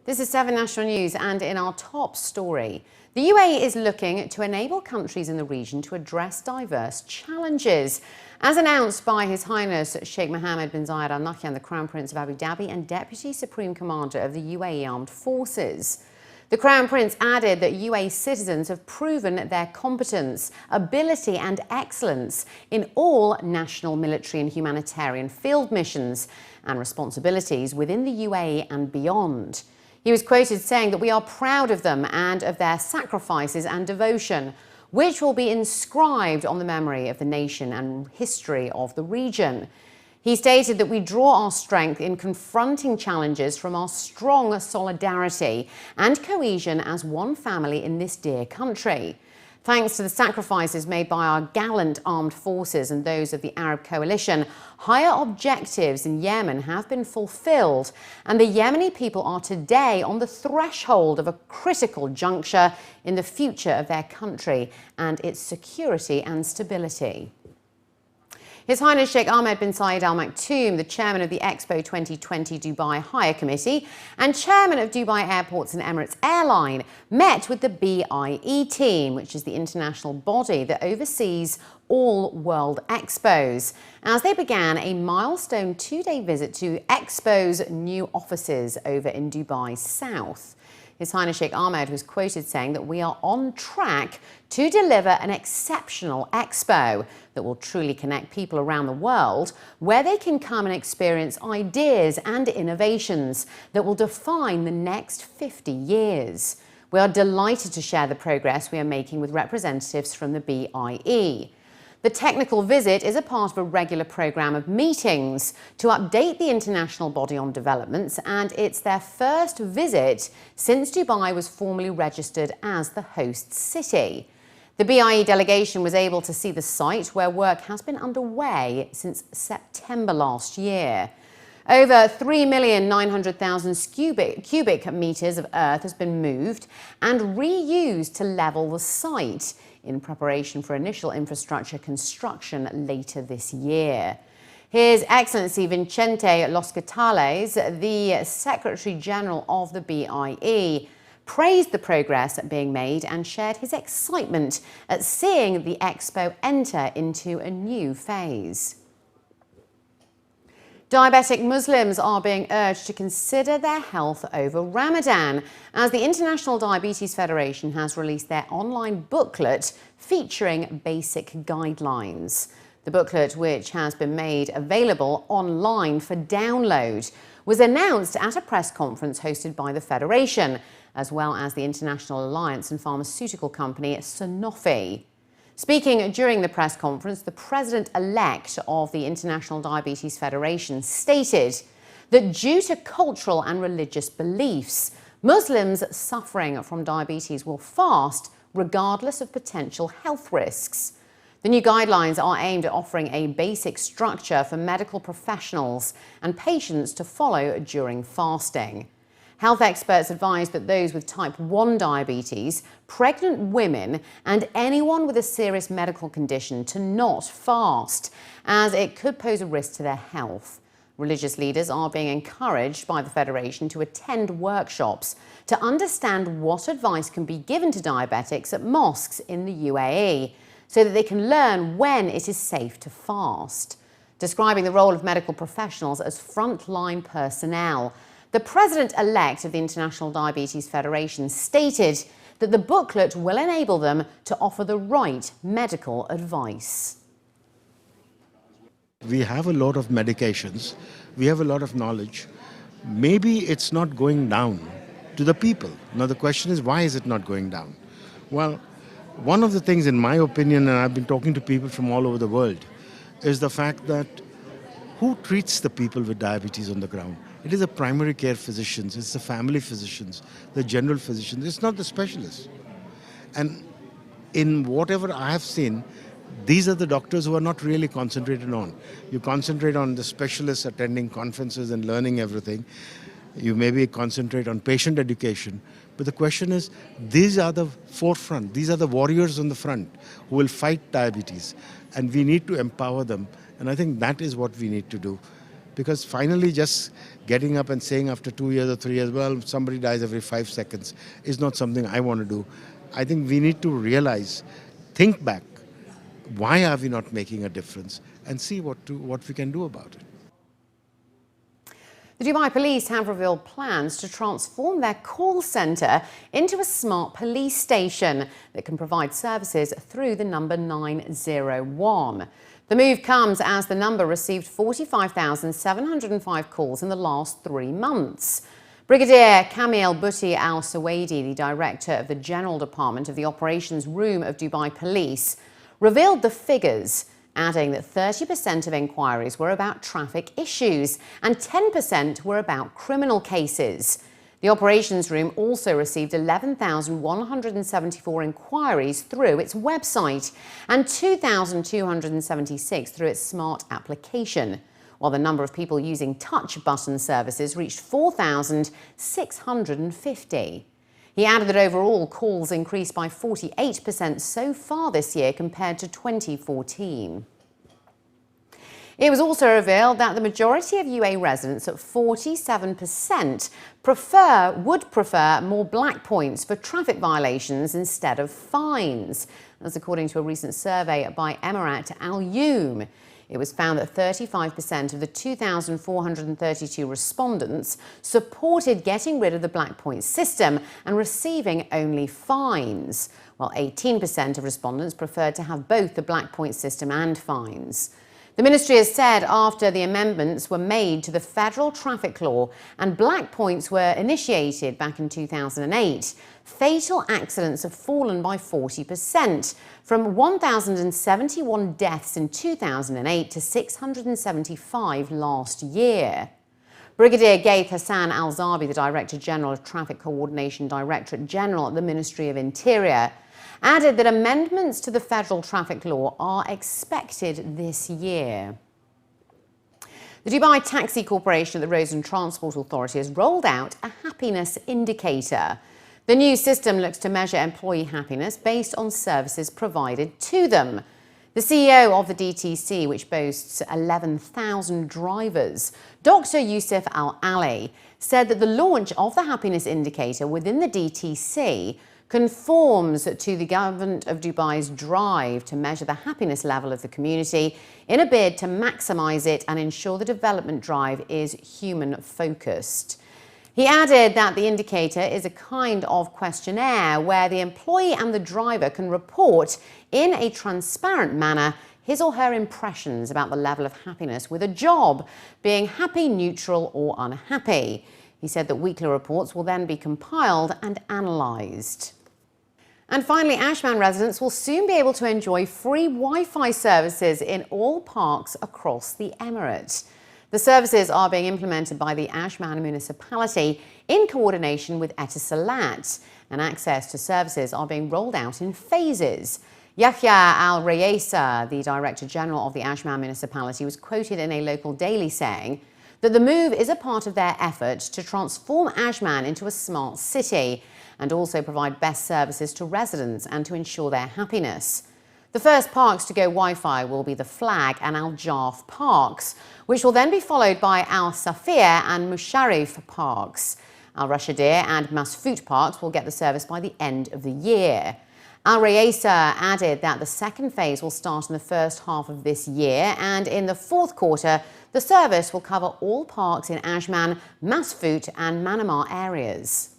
This is 7 National News, and in our top story, the UAE is looking to enable countries in the region to address diverse challenges. As announced by His Highness Sheikh Mohammed bin Zayed Al Nahyan, the Crown Prince of Abu Dhabi and Deputy Supreme Commander of the UAE Armed Forces. The Crown Prince added that UAE citizens have proven their competence, ability and excellence in all national military and humanitarian field missions and responsibilities within the UAE and beyond. He was quoted saying that we are proud of them and of their sacrifices and devotion, which will be inscribed on the memory of the nation and history of the region. He stated that we draw our strength in confronting challenges from our strong solidarity and cohesion as one family in this dear country. Thanks to the sacrifices made by our gallant armed forces and those of the Arab coalition, higher objectives in Yemen have been fulfilled, and the Yemeni people are today on the threshold of a critical juncture in the future of their country and its security and stability. His Highness Sheikh Ahmed bin Zayed Al Maktoum, the chairman of the Expo 2020 Dubai Hire Committee and chairman of Dubai Airports and Emirates Airline, met with the BIE team, which is the international body that oversees all world expos, as they began a milestone 2-day visit to Expo's new offices over in Dubai South. His Highness Sheikh Ahmed was quoted saying that we are on track to deliver an exceptional expo that will truly connect people around the world, where they can come and experience ideas and innovations that will define the next 50 years. We are delighted to share the progress we are making with representatives from the BIE. The technical visit is a part of a regular programme of meetings to update the international body on developments, and it's their first visit since Dubai was formally registered as the host city. The BIE delegation was able to see the site, where work has been underway since September last year. Over 3,900,000 cubic metres of earth has been moved and reused to level the site in preparation for initial infrastructure construction later this year. His Excellency Vicente Loscatales, the Secretary General of the BIE, praised the progress being made and shared his excitement at seeing the Expo enter into a new phase. Diabetic Muslims are being urged to consider their health over Ramadan, as the International Diabetes Federation has released their online booklet featuring basic guidelines. The booklet, which has been made available online for download, was announced at a press conference hosted by the Federation, as well as the International Alliance and pharmaceutical company Sanofi. Speaking during the press conference, the president-elect of the International Diabetes Federation stated that due to cultural and religious beliefs, Muslims suffering from diabetes will fast regardless of potential health risks. The new guidelines are aimed at offering a basic structure for medical professionals and patients to follow during fasting. Health experts advise that those with type 1 diabetes, pregnant women and anyone with a serious medical condition to not fast, as it could pose a risk to their health. Religious leaders are being encouraged by the Federation to attend workshops to understand what advice can be given to diabetics at mosques in the UAE, so that they can learn when it is safe to fast. Describing the role of medical professionals as frontline personnel, the president-elect of the International Diabetes Federation stated that the booklet will enable them to offer the right medical advice. We have a lot of medications, we have a lot of knowledge. Maybe it's not going down to the people. Now the question is, why is it not going down? Well, one of the things, in my opinion, and I've been talking to people from all over the world, is the fact that who treats the people with diabetes on the ground? It is the primary care physicians, it's the family physicians, the general physicians, it's not the specialists. And in whatever I have seen, these are the doctors who are not really concentrated on. You concentrate on the specialists attending conferences and learning everything. You maybe concentrate on patient education. But the question is, these are the forefront, these are the warriors on the front who will fight diabetes. And we need to empower them. And I think that is what we need to do. Because finally just getting up and saying after 2 years or 3 years, well, somebody dies every 5 seconds is not something I want to do. I think we need to realize, think back, why are we not making a difference, and see what we can do about it. The Dubai police have revealed plans to transform their call centre into a smart police station that can provide services through the number 901. The move comes as the number received 45,705 calls in the last 3 months. Brigadier Kamil Buti Al-Sawaidi, the director of the General Department of the Operations Room of Dubai Police, revealed the figures, adding that 30% of inquiries were about traffic issues and 10% were about criminal cases. The operations room also received 11,174 inquiries through its website and 2,276 through its smart application, while the number of people using touch button services reached 4,650. He added that overall calls increased by 48% so far this year compared to 2014. It was also revealed that the majority of UAE residents, at 47%, would prefer more black points for traffic violations instead of fines. That's according to a recent survey by Emirate Al-Youm. It was found that 35% of the 2,432 respondents supported getting rid of the black point system and receiving only fines, while 18% of respondents preferred to have both the black point system and fines. The ministry has said after the amendments were made to the federal traffic law and black points were initiated back in 2008, fatal accidents have fallen by 40%, from 1,071 deaths in 2008 to 675 last year. Brigadier Gaith Hassan Al-Zabi, the Director General of Traffic Coordination Directorate General at the Ministry of Interior, added that amendments to the federal traffic law are expected this year. The Dubai Taxi Corporation at the Roads and Transport Authority has rolled out a happiness indicator. The new system looks to measure employee happiness based on services provided to them. The CEO of the DTC, which boasts 11,000 drivers, Dr. Yusuf Al-Ali, said that the launch of the happiness indicator within the DTC conforms to the government of Dubai's drive to measure the happiness level of the community in a bid to maximise it and ensure the development drive is human-focused. He added that the indicator is a kind of questionnaire where the employee and the driver can report in a transparent manner his or her impressions about the level of happiness with a job, being happy, neutral or unhappy. He said that weekly reports will then be compiled and analysed. And finally, Ajman residents will soon be able to enjoy free Wi-Fi services in all parks across the emirate. The services are being implemented by the Ajman municipality in coordination with Etisalat, and access to services are being rolled out in phases. Yahya Al-Rayesa, the Director General of the Ajman municipality, was quoted in a local daily saying that the move is a part of their effort to transform Ajman into a smart city and also provide best services to residents and to ensure their happiness. The first parks to go Wi-Fi will be the Flag and Al Jarf parks, which will then be followed by Al Safir and Musharrif parks. Al Rashidir and Masfout parks will get the service by the end of the year. Al Rayesa added that the second phase will start in the first half of this year, and in the fourth quarter, the service will cover all parks in Ajman, Masfout and Manamar areas.